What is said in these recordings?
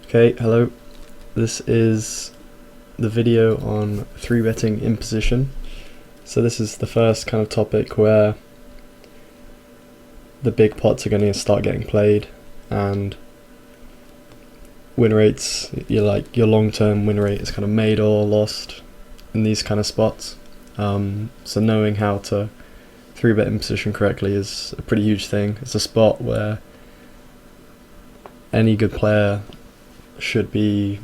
Okay, hello. This is the video on 3-betting in position. So this is the first kind of topic where the big pots are going to start getting played, and win rates, your long-term win rate is kind of made or lost in these kind of spots. So knowing how to 3-bet in position correctly is a pretty huge thing. It's a spot where any good player should be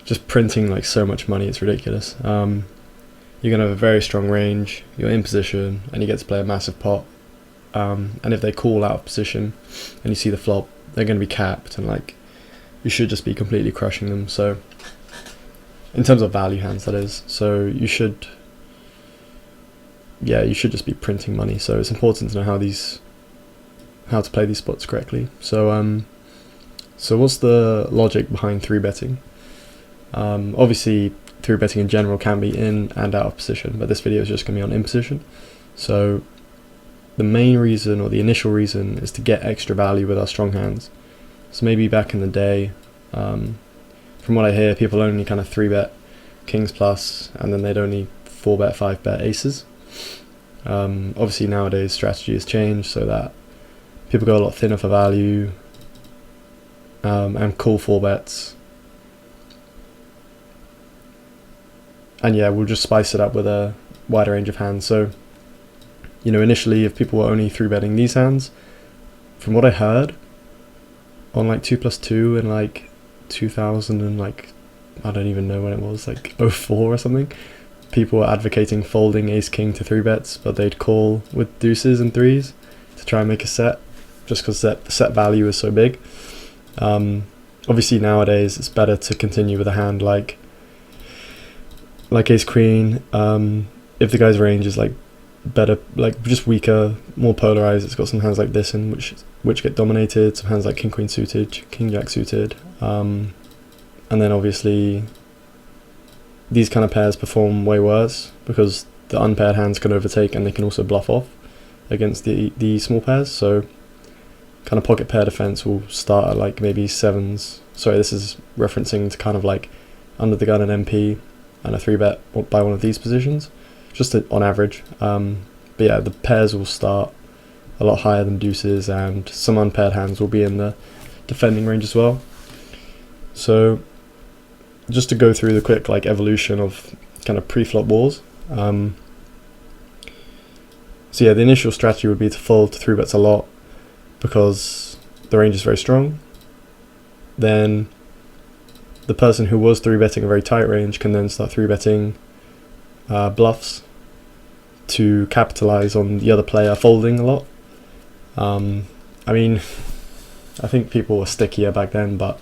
just printing like so much money, it's ridiculous. You're going to have a very strong range, you're in position, and you get to play a massive pot. And if they call out of position and you see the flop, they're going to be capped, and like you should just be completely crushing them. So in terms of value hands, that is. So you should just be printing money. So it's important to know how to play these spots correctly. So what's the logic behind 3-betting? Obviously 3-betting in general can be in and out of position, but this video is just going to be on in position. So the main reason, or the initial reason, is to get extra value with our strong hands. So maybe back in the day, from what I hear, people only kind of 3-bet kings plus, and then they'd only 4-bet, 5-bet aces. Obviously nowadays strategy has changed so that people go a lot thinner for value, and call 4-bets. And yeah, we'll just spice it up with a wider range of hands. So, initially, if people were only 3-betting these hands, from what I heard, on like 2+2 in like 2000 and like, I don't even know when it was, like 04 or something, people were advocating folding ace king to 3-bets, but they'd call with deuces and threes to try and make a set, just because the set value is so big. Obviously nowadays it's better to continue with a hand like ace queen, if the guy's range is like better, like just weaker, more polarized. It's got some hands like this in which get dominated, some hands like king queen suited, king jack suited, and then obviously these kind of pairs perform way worse because the unpaired hands can overtake, and they can also bluff off against the small pairs. So kind of pocket pair defense will start at like maybe sevens. Sorry, this is referencing to kind of like under the gun and MP and a 3-bet by one of these positions, just on average. But yeah, the pairs will start a lot higher than deuces, and some unpaired hands will be in the defending range as well. So just to go through the quick like evolution of kind of pre-flop wars. So yeah, the initial strategy would be to fold to 3-bets a lot because the range is very strong. Then the person who was 3-betting a very tight range can then start 3-betting bluffs to capitalize on the other player folding a lot. I mean, I think people were stickier back then, but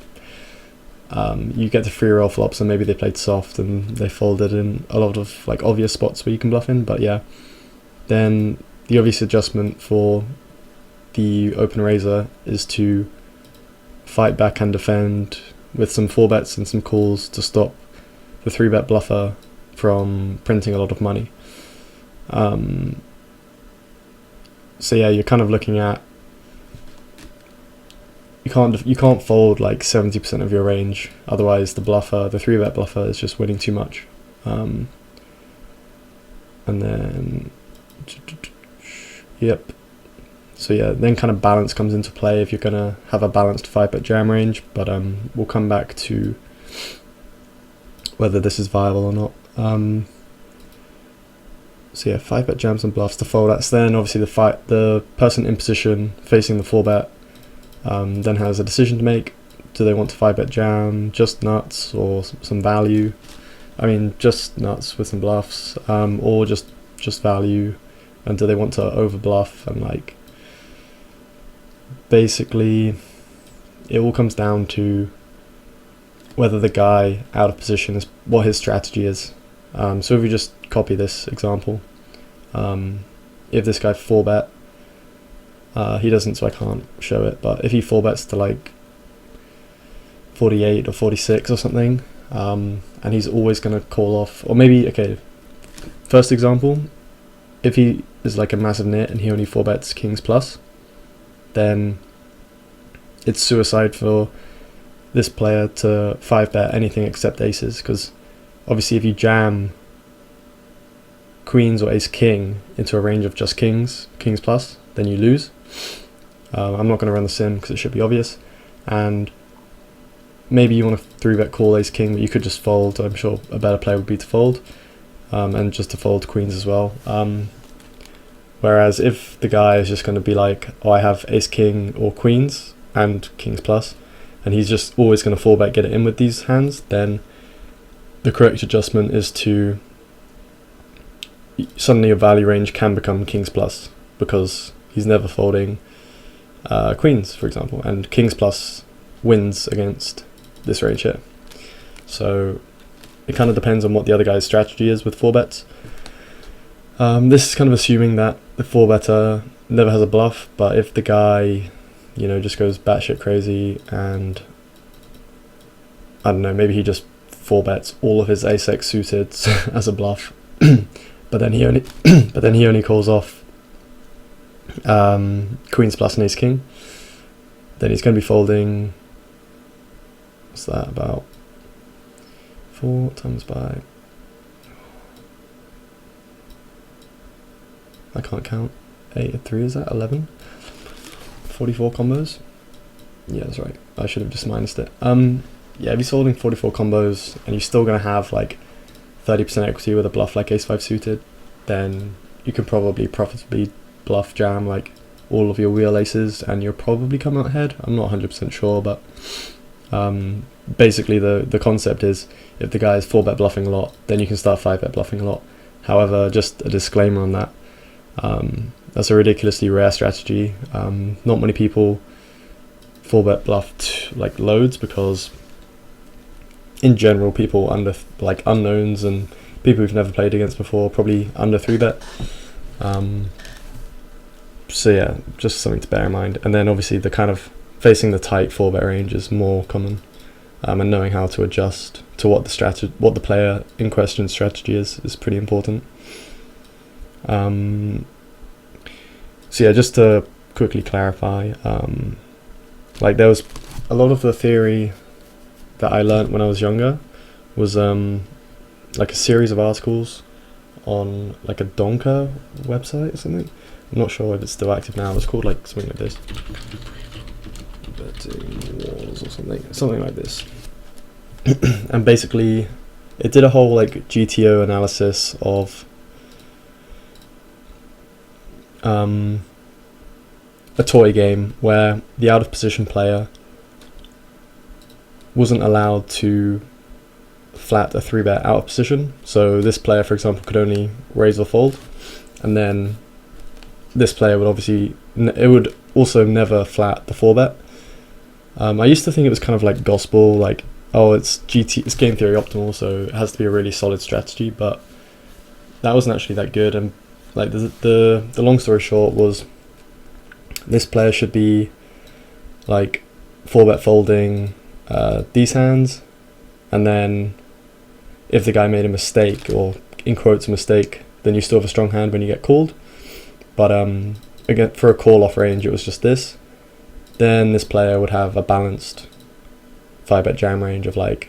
you get to free roll flops, and maybe they played soft and they folded in a lot of like obvious spots where you can bluff in. But yeah, then the obvious adjustment for the open raiser is to fight back and defend with some 4-bets and some calls to stop the 3-bet bluffer from printing a lot of money. So yeah, you're kind of looking at, you can't fold like 70% of your range, otherwise the 3-bet bluffer is just winning too much. And then yep. So yeah, then kind of balance comes into play if you're going to have a balanced 5-bet jam range, but we'll come back to whether this is viable or not. So yeah, 5-bet jams and bluffs to fold. That's then obviously the person in position facing the 4-bet then has a decision to make. Do they want to 5-bet jam, just nuts, or some value? I mean, just nuts with some bluffs, or just value, and do they want to over bluff? And like, basically it all comes down to whether the guy out of position is what his strategy is. So if you just copy this example, if this guy 4-bet, he doesn't, so I can't show it, but if he 4-bets to like 48 or 46 or something, and he's always going to call off, or maybe, okay, first example, if he is like a massive nit and he only 4-bets kings plus, then it's suicide for this player to 5-bet anything except aces, because obviously if you jam queens or ace king into a range of just kings plus, then you lose. I'm not going to run the sim because it should be obvious, and maybe you want to 3-bet call ace king, but you could just fold. I'm sure a better play would be to fold, and just to fold queens as well. Whereas if the guy is just going to be like, oh, I have ace king or queens and kings plus, and he's just always going to 4-bet get it in with these hands, then the correct adjustment is to suddenly your value range can become kings plus, because he's never folding queens, for example, and kings plus wins against this range here. So it kind of depends on what the other guy's strategy is with 4-bets. This is kind of assuming that the 4-better never has a bluff, but if the guy, you know, just goes batshit crazy and I don't know, maybe he just 4-bets all of his ace-x suited as a bluff, but then he only calls off queens plus and ace king, then he's going to be folding, what's that, about 4 times by, I can't count, 8 and 3, is that 11? 44 combos? Yeah, that's right, I should have just minused it. Yeah, if he's holding 44 combos and you're still going to have like 30% equity with a bluff like ace-5 suited, then you can probably profitably bluff jam like all of your wheel aces and you'll probably come out ahead. I'm not 100% sure, but basically the concept is if the guy is 4-bet bluffing a lot, then you can start 5-bet bluffing a lot. However, just a disclaimer on that, that's a ridiculously rare strategy. Not many people 4-bet bluffed like loads, because in general people under like unknowns and people who've never played against before probably under 3-bet. So yeah, just something to bear in mind. And then obviously the kind of facing the tight 4-bet range is more common, and knowing how to adjust to what the player in question's strategy is pretty important. So yeah, just to quickly clarify, like there was a lot of the theory that I learnt when I was younger was like a series of articles on like a Donka website or something. I'm not sure if it's still active now. It's called like something like this, betting wars or something like this. And basically it did a whole like GTO analysis of a toy game where the out of position player wasn't allowed to flat a 3-bet out of position. So this player, for example, could only raise or fold, and then this player would obviously it would also never flat the 4-bet. I used to think it was kind of like gospel, like, oh, it's game theory optimal, so it has to be a really solid strategy, but that wasn't actually that good. And like the long story short was, this player should be like 4-bet folding these hands, and then if the guy made a mistake, or in quotes a mistake, then you still have a strong hand when you get called. But again, for a call off range, it was just this. Then this player would have a balanced 5-bet jam range of like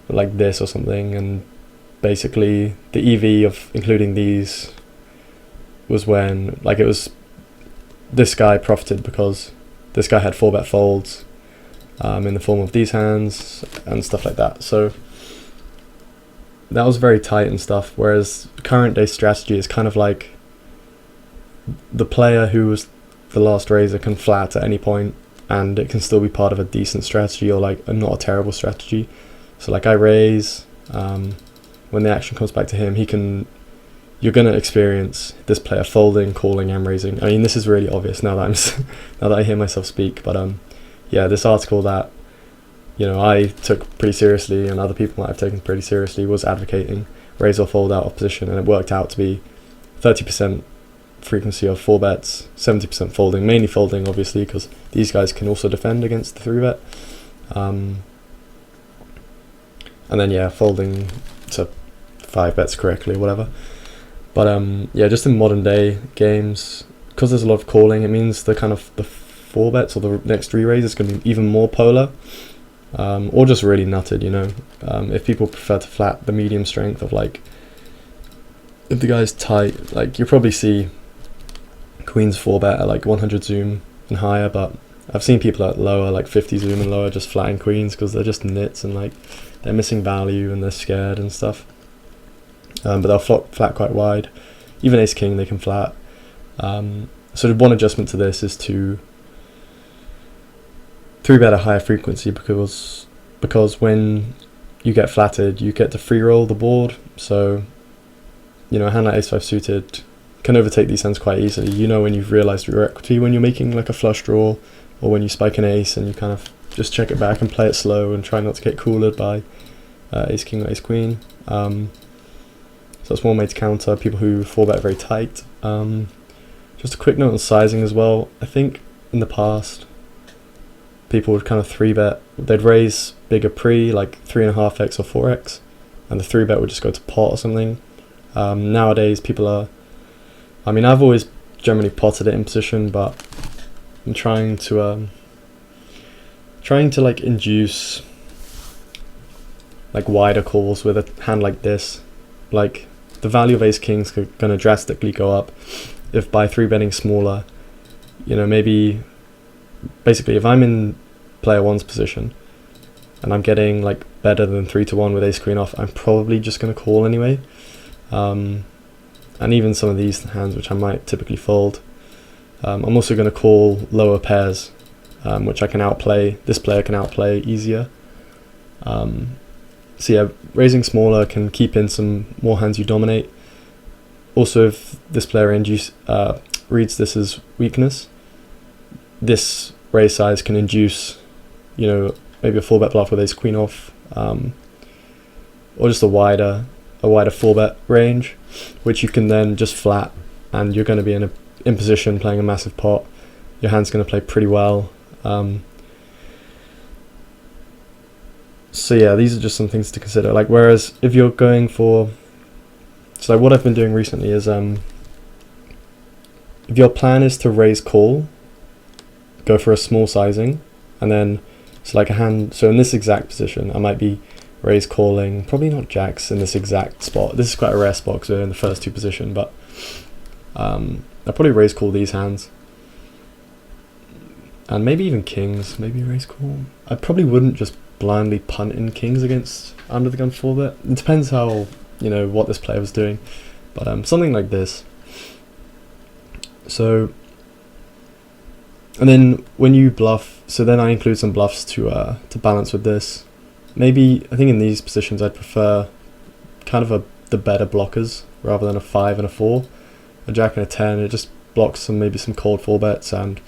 this or something, and basically the EV of including these was when like it was this guy profited because this guy had 4-bet folds in the form of these hands and stuff like that. So that was very tight and stuff, whereas current day strategy is kind of like the player who was the last raiser can flat at any point and it can still be part of a decent strategy, or like not a terrible strategy. So like I raise, when the action comes back to him, you're going to experience this player folding, calling and raising. I mean, this is really obvious now that now that I hear myself speak, but yeah, this article that, you know, I took pretty seriously and other people might have taken pretty seriously was advocating raise or fold out of position, and it worked out to be 30% frequency of 4-bets, 70% folding, mainly folding obviously because these guys can also defend against the 3-bet, and then yeah, folding to 5-bets correctly or whatever. But yeah, just in modern day games, because there's a lot of calling, it means the kind of the 4 bets or the next re-raise, it's going to be even more polar, or just really nutted, you know. If people prefer to flat the medium strength of like, if the guy's tight, like you'll probably see queens 4 bet at like 100 zoom and higher, but I've seen people at lower, like 50 zoom and lower, just flatting queens because they're just nits and like they're missing value and they're scared and stuff. But they'll flat quite wide. Even ace king they can flat. So one adjustment to this is to 3-bet a higher frequency, because when you get flatted, you get to free roll the board. So, you know, a hand like ace 5 suited can overtake these hands quite easily. You know when you've realised your equity when you're making like a flush draw, or when you spike an ace and you kind of just check it back and play it slow and try not to get coolered by ace king or ace queen. So that's one way to counter people who 4-bet very tight. Just a quick note on sizing as well. I think in the past people would kind of 3-bet, they'd raise bigger pre, like 3.5x or 4x, and the 3-bet would just go to pot or something. Nowadays people are, I mean, I've always generally potted it in position, but I'm trying to like induce like wider calls with a hand like this. Like the value of ace king's going to drastically go up if by 3-betting smaller, you know, maybe basically if I'm in player 1's position and I'm getting like better than 3-1 with ace queen off, I'm probably just going to call anyway. And even some of these hands which I might typically fold, I'm also going to call lower pairs, which I can outplay, this player can outplay easier. So yeah, raising smaller can keep in some more hands you dominate. Also, if this player reads this as weakness, this raise size can induce, you know, maybe a 4-bet bluff with ace queen off, or just a wider 4-bet range, which you can then just flat, and you're going to be in position playing a massive pot. Your hand's going to play pretty well. So yeah, these are just some things to consider. Like, whereas if you're going for, so like what I've been doing recently is, if your plan is to raise call, go for a small sizing, and then so like a hand, so in this exact position I might be raise calling, probably not jacks in this exact spot. This is quite a rare spot because we're in the first 2 position, but I'll probably raise call these hands, and maybe even kings, maybe raise call. I probably wouldn't just blindly punt in kings against under the gun 4-bet. It depends how, you know, what this player was doing, but something like this. So, and then when you bluff, so then I include some bluffs to balance with this. Maybe, I think in these positions I'd prefer kind of the better blockers rather than a 5 and a 4. A jack and a 10, it just blocks maybe some cold 4-bets, and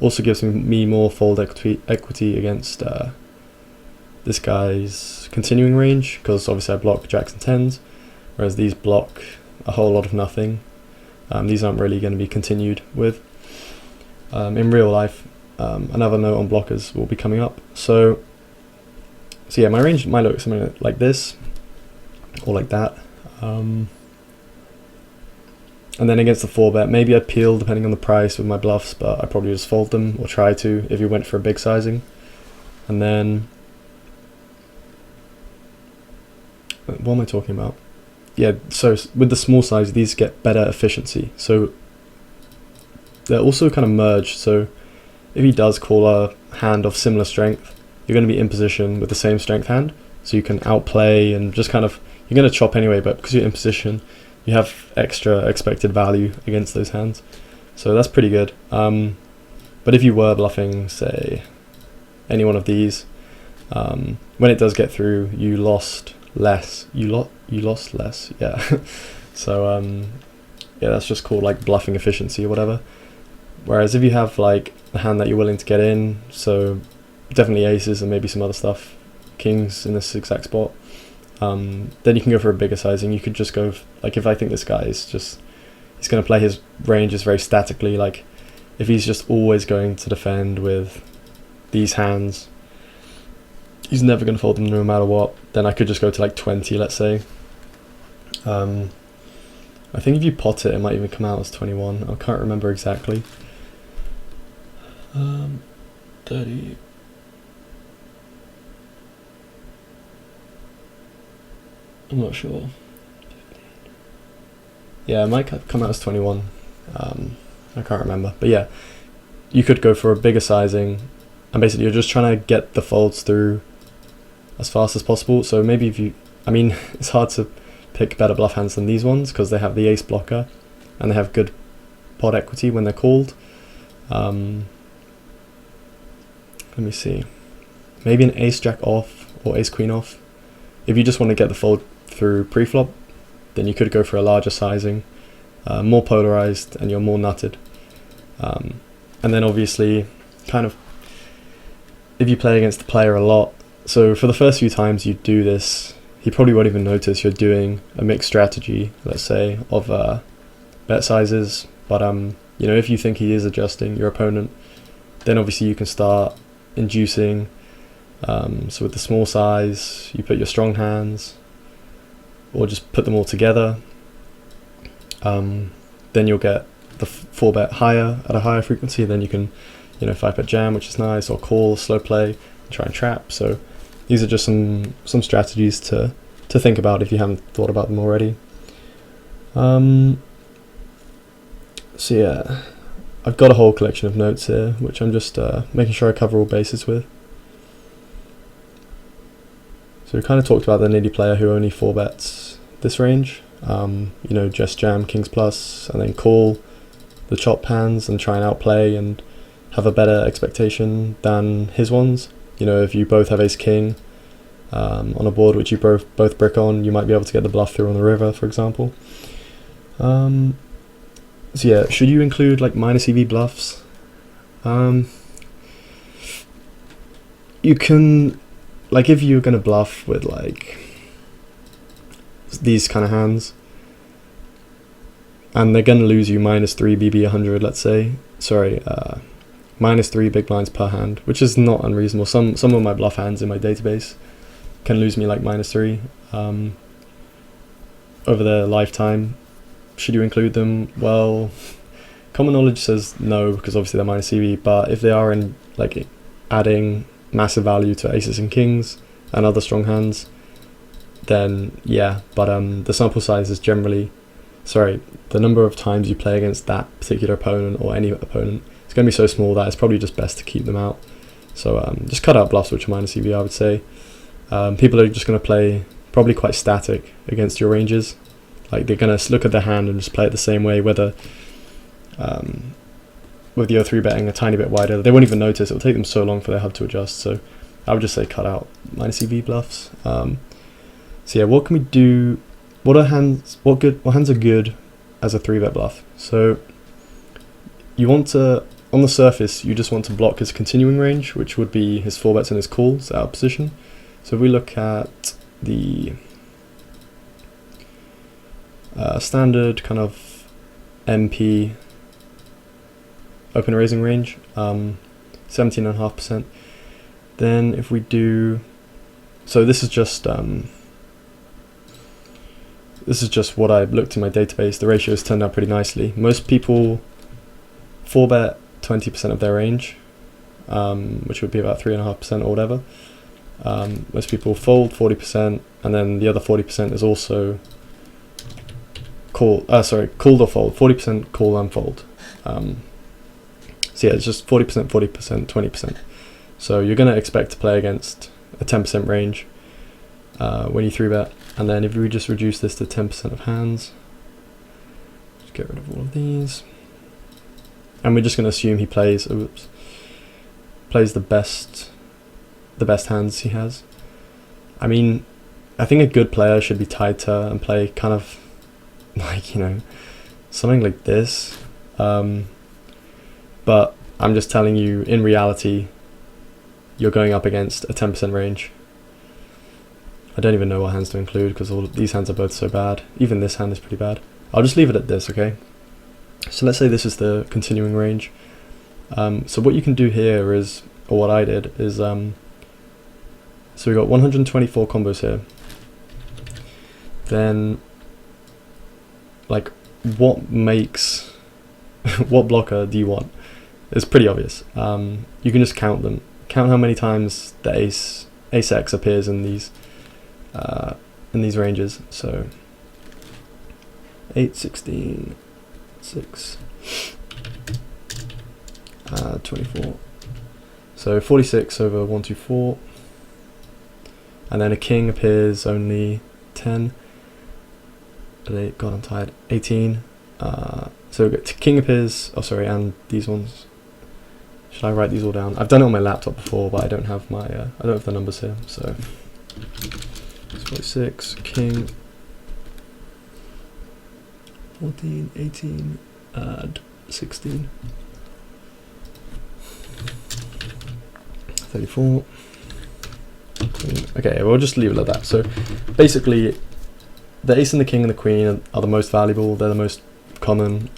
also gives me more fold equity against this guy's continuing range, because obviously I block jacks and 10s, whereas these block a whole lot of nothing. These aren't really going to be continued with. In real life, another note on blockers will be coming up. So yeah, my range might look something like this, or like that. And then against the 4-bet, maybe I'd peel depending on the price with my bluffs, but I probably just fold them, or try to, if you went for a big sizing. And then, what am I talking about? Yeah, so with the small size, these get better efficiency. So they're also kind of merged. So if he does call a hand of similar strength, you're going to be in position with the same strength hand, so you can outplay and just kind of, you're going to chop anyway, but because you're in position, you have extra expected value against those hands. So that's pretty good. But if you were bluffing, say, any one of these, when it does get through, you lost less. You lost less, yeah. So yeah, that's just called like bluffing efficiency or whatever. Whereas if you have like a hand that you're willing to get in, so definitely aces and maybe some other stuff, kings in this exact spot, then you can go for a bigger sizing. You could just go, like if I think this guy is just, he's going to play his ranges very statically, like if he's just always going to defend with these hands, he's never going to fold them no matter what, then I could just go to like 20, let's say. I think if you pot it, it might even come out as 21. I can't remember exactly. 30. I'm not sure. Yeah, it might come out as 21. I can't remember. But yeah, you could go for a bigger sizing, and basically you're just trying to get the folds through as fast as possible. So maybe if you, I mean, it's hard to pick better bluff hands than these ones because they have the ace blocker and they have good pot equity when they're called. Let me see. Maybe an ace jack off or ace queen off. If you just want to get the fold through pre-flop, then you could go for a larger sizing, more polarized, and you're more nutted. And then obviously, kind of, if you play against the player a lot, so for the first few times you do this, he probably won't even notice you're doing a mixed strategy, let's say, of bet sizes. But you know, if you think he is adjusting your opponent, then obviously you can start inducing. So with the small size, you put your strong hands, or just put them all together. Then you'll get the 4-bet higher at a higher frequency. Then you can, you know, 5-bet jam, which is nice, or call, slow play, try and trap. So these are just some strategies to think about if you haven't thought about them already. So yeah, I've got a whole collection of notes here, which I'm just making sure I cover all bases with. So we kind of talked about the nitty player who only 4-bets this range. You know, just jam kings plus and then call the chop hands and try and outplay and have a better expectation than his ones. You know, if you both have ace king on a board which you both brick on, you might be able to get the bluff through on the river, for example. So yeah, should you include like minus EV bluffs? You can, like, if you're gonna bluff with like these kind of hands and they're gonna lose you -3 BB 100, let's say, sorry, -3 big blinds per hand, which is not unreasonable. Some of my bluff hands in my database can lose me like -3 over their lifetime. Should you include them? Well, common knowledge says no, because obviously they're minus EV, but if they are in like adding massive value to aces and kings and other strong hands, then yeah. But the sample size is generally, sorry, the number of times you play against that particular opponent or any opponent, it's going to be so small that it's probably just best to keep them out. So just cut out bluffs which are minus EV, I would say. People are just going to play probably quite static against your ranges. Like, they're going to look at their hand and just play it the same way, whether with your 3-betting a tiny bit wider, they won't even notice. It will take them so long for their hub to adjust. So I would just say cut out minus EV bluffs. So yeah, what can we do? What hands are good as a 3-bet bluff? So you want to, on the surface, you just want to block his continuing range, which would be his 4-bets and his calls out of position. So if we look at the standard kind of MP open raising range, 17.5%. Then if we do, so this is just what I looked in my database. The ratios turned out pretty nicely. Most people 4-bet 20% of their range, which would be about 3.5% or whatever. Most people fold 40%, and then the other 40% is also called or fold. 40% call and fold. So yeah, it's just 40%, 40%, 20%. So you're going to expect to play against a 10% range when you 3-bet. And then if we just reduce this to 10% of hands, just get rid of all of these. And we're just going to assume he plays the best hands he has. I mean, I think a good player should be tied to and play kind of like, you know, something like this. But I'm just telling you, in reality, you're going up against a 10% range. I don't even know what hands to include because all of these hands are both so bad. Even this hand is pretty bad. I'll just leave it at this, okay? So let's say this is the continuing range. So what you can do here is, or what I did is, so we got 124 combos here. Then, like, what makes, what blocker do you want? It's pretty obvious. You can just count them. Count how many times the ace X appears in these ranges. So 8, 16, 6, 24. So 46 over 1, 2, 4. And then a king appears only 10. God, I'm tired. 18. So king appears. Oh, sorry, and these ones. Should I write these all down? I've done it on my laptop before, but I don't have my. I don't have the numbers here. So 46, king, 14, 18, and 16, 34. Okay, we'll just leave it like that. So basically, the ace and the king and the queen are the most valuable. They're the most common.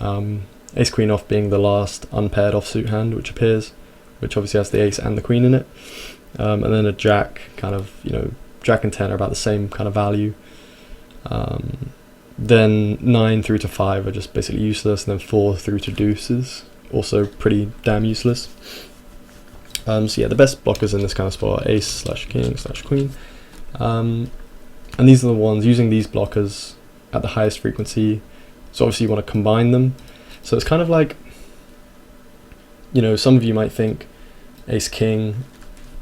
Ace queen off being the last unpaired offsuit hand which appears, which obviously has the ace and the queen in it. And then a jack, kind of, jack and 10 are about the same kind of value. Then 9 through to 5 are just basically useless, and then 4 through to deuces, also pretty damn useless. So yeah, the best blockers in this kind of spot are ace / king / queen. And these are the ones using these blockers at the highest frequency. So obviously you want to combine them. So it's kind of like, some of you might think ace king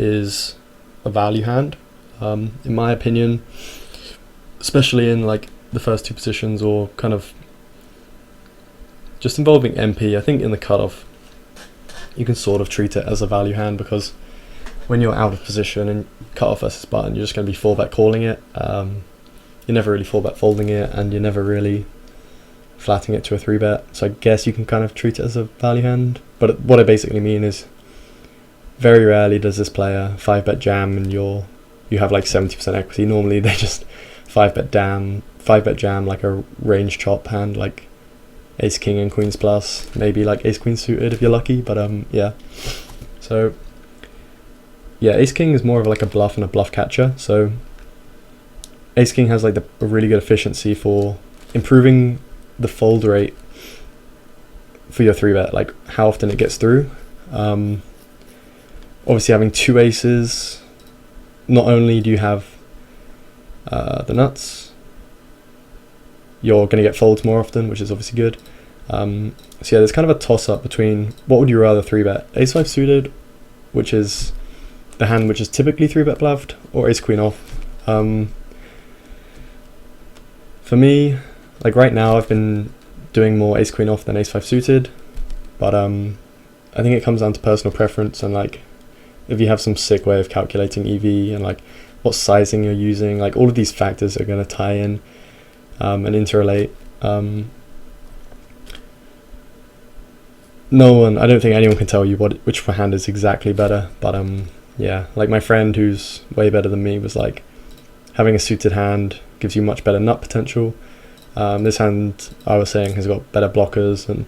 is a value hand. In my opinion, especially in like the first two positions, or kind of just involving MP, I think in the cutoff you can sort of treat it as a value hand, because when you're out of position and cutoff versus button, you're just going to be 4-bet calling it. You're never really 4-bet folding it, and you're never really flatting it to a 3-bet. So I guess you can kind of treat it as a value hand. But what I basically mean is, very rarely does this player 5-bet jam and you have like 70% equity. Normally they just 5-bet jam like a range chop hand, like ace king and queens plus, maybe like ace queen suited if you're lucky. But yeah. So yeah, ace king is more of like a bluff and a bluff catcher. So ace king has like a really good efficiency for improving the fold rate for your 3-bet, like how often it gets through. Obviously having two aces, not only do you have the nuts, you're going to get folds more often, which is obviously good. So yeah, there's kind of a toss up between what would you rather 3-bet, ace 5 suited, which is the hand which is typically 3-bet bluffed, or ace queen off. For me, like right now, I've been doing more ace queen off than ace 5 suited, but I think it comes down to personal preference, and like if you have some sick way of calculating EV and like what sizing you're using, like all of these factors are going to tie in and interrelate. I don't think anyone can tell you which hand is exactly better, but yeah, like my friend who's way better than me was like, having a suited hand gives you much better nut potential. This hand, I was saying, has got better blockers, and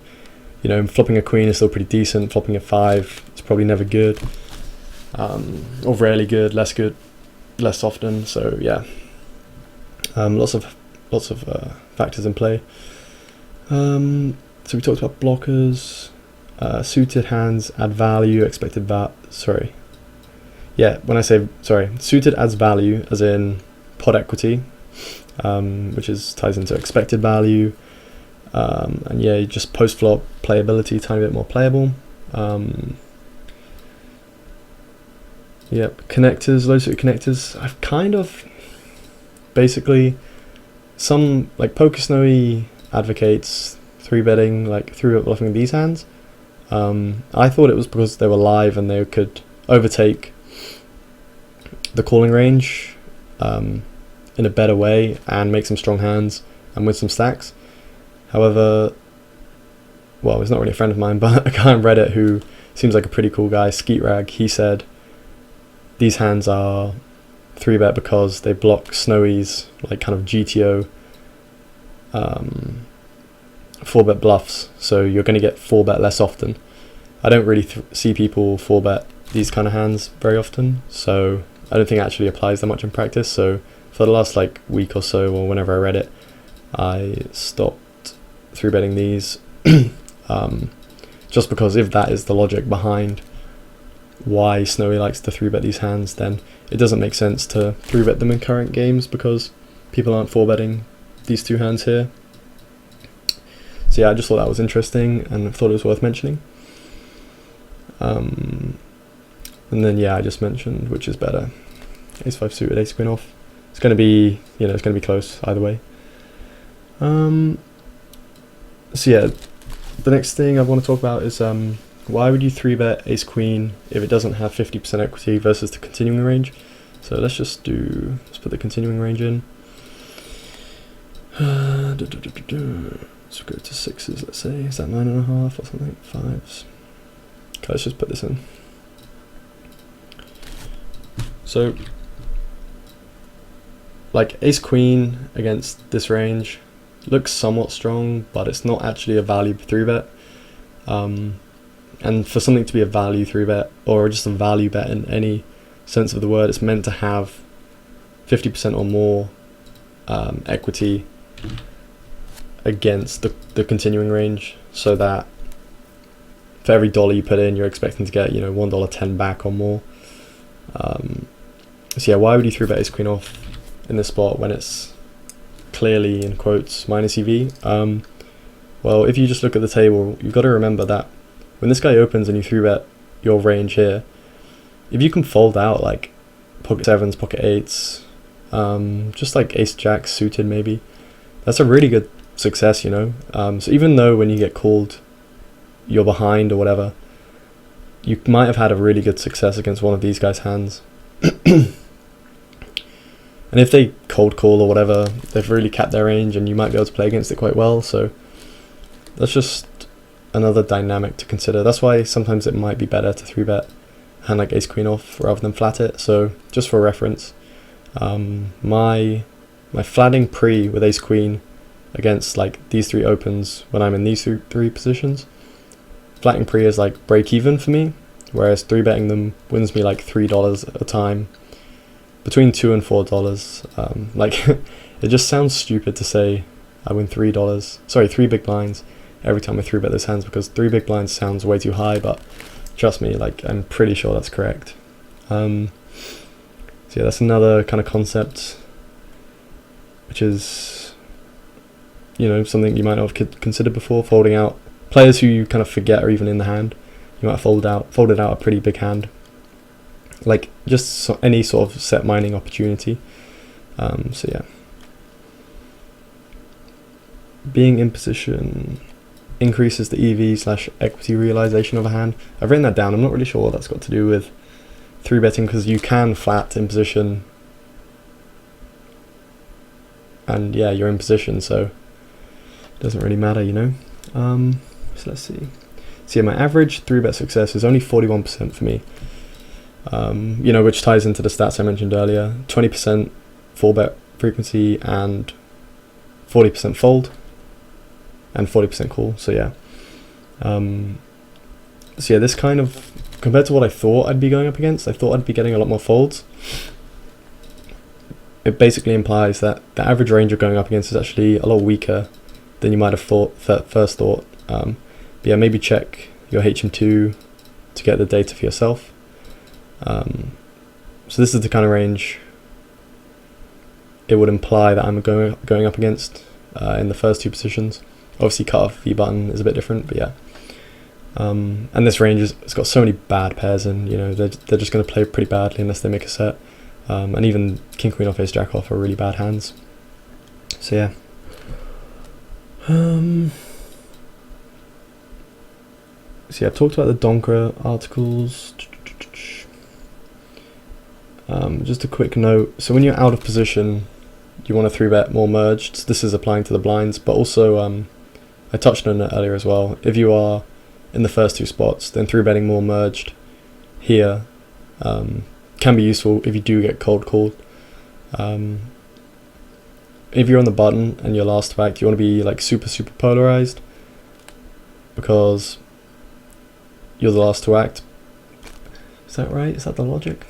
flopping a queen is still pretty decent. Flopping a 5 is probably never good, or rarely good, less often. So yeah, lots of factors in play. So we talked about blockers. Suited hands add value, suited adds value as in pot equity, which ties into expected value, and yeah, you just post flop playability, tiny bit more playable. Yep, connectors, low suited connectors. I've kind of basically, some like Poker Snowy advocates 3-betting, like 3-bet bluffing these hands. I thought it was because they were live and they could overtake the calling range in a better way and make some strong hands and win some stacks. However, well, he's not really a friend of mine, but a guy on Reddit who seems like a pretty cool guy, Skeetrag, he said these hands are 3-bet because they block Snowy's like kind of GTO 4-bet bluffs, so you're going to get 4-bet less often. I don't really see people 4-bet these kind of hands very often, so I don't think it actually applies that much in practice. So for the last like week or so, or whenever I read it, I stopped 3-betting these, just just because if that is the logic behind why Snowy likes to 3-bet these hands, then it doesn't make sense to 3-bet them in current games because people aren't 4-betting these two hands here. So yeah, I just thought that was interesting and I thought it was worth mentioning. And then yeah, I just mentioned which is better, ace-5 suited, ace-queen off. It's going to be, you know, it's going to be close either way. So yeah, the next thing I want to talk about is why would you 3-bet ace-queen if it doesn't have 50% equity versus the continuing range? So let's put the continuing range in. Let's go to 6s, let's say. Is that 9.5 or something? 5s. Okay, let's just put this in. So, like ace-queen against this range looks somewhat strong, but it's not actually a value 3-bet. And for something to be a value 3-bet, or just a value bet in any sense of the word, it's meant to have 50% or more equity against the continuing range, so that for every dollar you put in, you're expecting to get, you know, $1.10 back or more. So yeah, why would you 3-bet ace-queen off in this spot when it's clearly, in quotes, minus EV? Well, if you just look at the table, you've got to remember that when this guy opens and you 3-bet your range here, if you can fold out like pocket 7s, pocket 8s, just like ace-jack suited maybe, that's a really good success, you know. So even though when you get called you're behind or whatever, you might have had a really good success against one of these guys' hands. And if they cold call or whatever, they've really capped their range and you might be able to play against it quite well. So that's just another dynamic to consider. That's why sometimes it might be better to 3-bet a hand like ace-queen off rather than flat it. So just for reference, my flatting pre with ace-queen against like these three opens when I'm in these three positions, flatting pre is like break even for me, whereas 3-betting them wins me like $3 at a time, between $2 and $4. Like it just sounds stupid to say I win $3, sorry, 3 big blinds every time I 3-bet those hands, because 3 big blinds sounds way too high, but trust me, like I'm pretty sure that's correct. So yeah, that's another kind of concept, which is, you know, something you might not have considered before, folding out players who you kind of forget are even in the hand. You might have folded out a pretty big hand, like just any sort of set mining opportunity. So yeah, being in position increases the EV/equity realization of a hand. I've written that down. I'm not really sure what that's got to do with 3-betting, because you can flat in position, and yeah, you're in position, so it doesn't really matter, you know. So let's see. So yeah, my average 3-bet success is only 41% for me. You know, which ties into the stats I mentioned earlier: 20% 4-bet frequency and 40% fold and 40% call. So yeah, this kind of, compared to what I thought I'd be going up against, I thought I'd be getting a lot more folds. It basically implies that the average range you're going up against is actually a lot weaker than you might have first thought. But yeah, maybe check your HM2 to get the data for yourself. So this is the kind of range it would imply that I'm going up against in the first two positions. Obviously cutoff V button is a bit different, but yeah. And this range it's got so many bad pairs in, you know, they're just going to play pretty badly unless they make a set. And even king queen off ace jack off are really bad hands. So yeah. So yeah, I've talked about the Donker articles. Just a quick note. So when you're out of position, you want to 3-bet more merged. So this is applying to the blinds, but also I touched on it earlier as well. If you are in the first two spots, then 3-betting more merged here can be useful if you do get cold called. If you're on the button and you're last to act, you want to be like super polarized, because you're the last to act. Is that right? Is that the logic?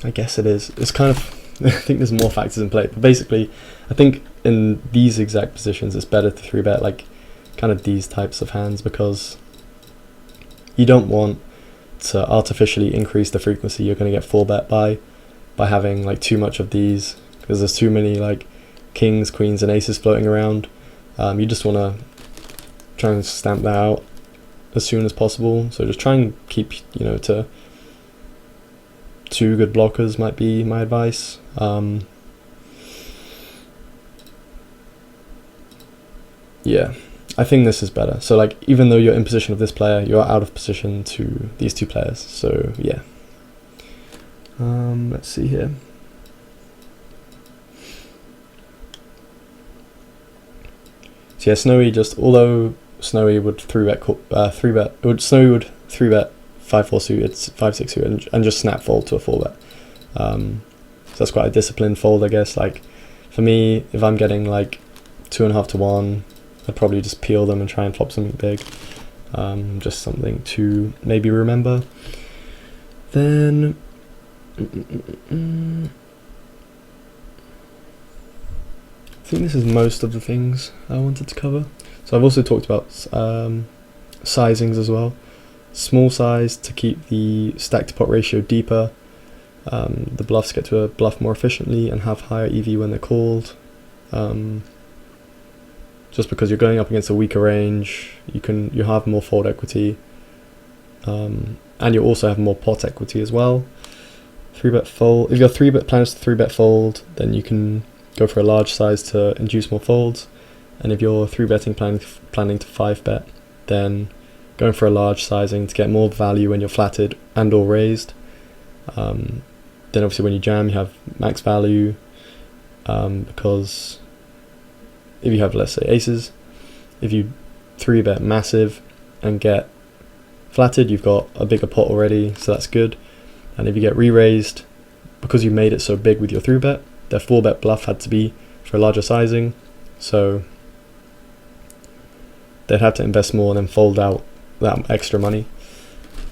I guess it is. It's kind of, I think there's more factors in play, but basically I think in these exact positions it's better to 3-bet like kind of these types of hands, because you don't want to artificially increase the frequency you're going to get 4-bet by having like too much of these, because there's too many like kings, queens and aces floating around. You just want to try and stamp that out as soon as possible. So just try and keep, you know, to 2 good blockers might be my advice. Yeah, I think this is better. So like, even though you're in position of this player, you're out of position to these 2 players. So yeah. Let's see here. So yeah, Snowy, just although Snowy would 3-bet, Snowy would 3-bet 5-4 suited, 5-6 suited, and just snap fold to a 4-bet. So that's quite a disciplined fold, I guess. Like for me, if I'm getting like 2.5 to 1, I'd probably just peel them and try and flop something big. Just something to maybe remember. Then I think this is most of the things I wanted to cover. So I've also talked about sizings as well. Small size to keep the stack to pot ratio deeper. The bluffs get to bluff more efficiently and have higher EV when they're called. Just because you're going up against a weaker range, you have more fold equity, and you also have more pot equity as well. 3-bet fold. If your 3-bet plans to 3-bet fold, then you can go for a large size to induce more folds. And if you're 3-betting planning to 5-bet, then going for a large sizing to get more value when you're flatted and or raised. Then obviously when you jam, you have max value, because if you have, let's say, aces, if you 3-bet massive and get flatted, you've got a bigger pot already, so that's good. And if you get re-raised, because you made it so big with your 3-bet, their 4-bet bluff had to be for a larger sizing, so they'd have to invest more and then fold out that extra money.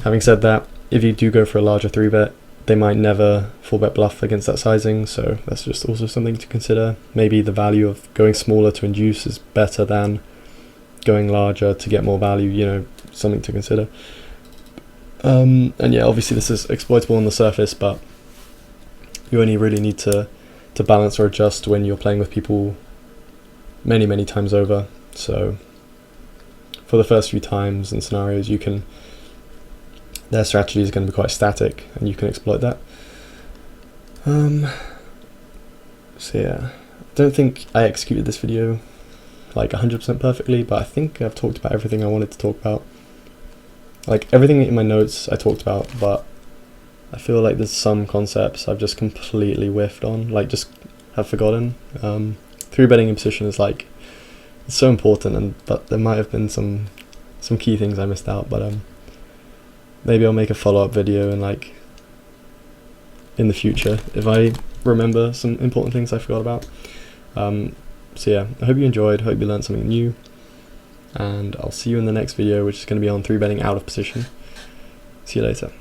Having said that, if you do go for a larger 3-bet, they might never 4-bet bluff against that sizing, so that's just also something to consider. Maybe the value of going smaller to induce is better than going larger to get more value, you know, something to consider. And yeah, obviously this is exploitable on the surface, but you only really need to balance or adjust when you're playing with people many times over. So for the first few times and scenarios, their strategy is going to be quite static, and you can exploit that. So yeah, I don't think I executed this video like 100% perfectly, but I think I've talked about everything I wanted to talk about. Like everything in my notes I talked about, but I feel like there's some concepts I've just completely whiffed on, like just have forgotten. 3-betting in position is like, it's so important, but there might have been some key things I missed out, but maybe I'll make a follow-up video and like in the future if I remember some important things I forgot about. So yeah, I hope you enjoyed, hope you learned something new, and I'll see you in the next video, which is going to be on 3-betting out of position. See you later.